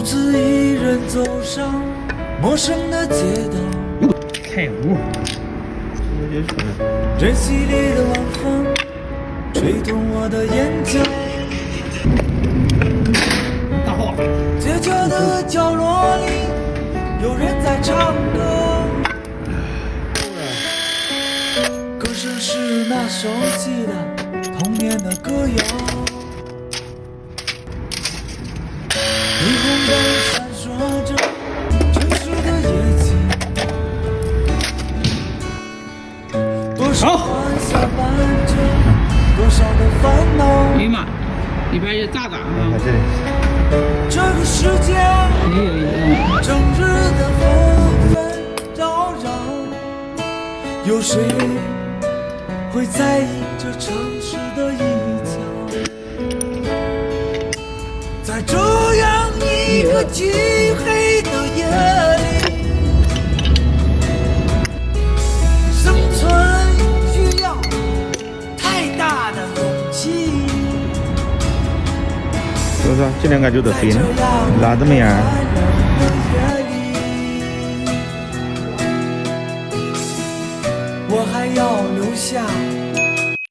独自一人走上陌生的街道，太污。任淅沥的晚风吹动我的眼角，大号。街角的角落里有人在唱歌，歌声是那熟悉的童年的歌谣。霓虹灯闪烁着城市的夜景，多少欢笑伴着多少的烦恼。哎呀妈，里边有炸弹啊！这里。这个世界整日的纷纷扰扰，有谁会在意这城市的一角？在这样一个漆黑的夜里，生存需要太大的勇气。所以说这两个就得飞了，哪怎么样？我还要留下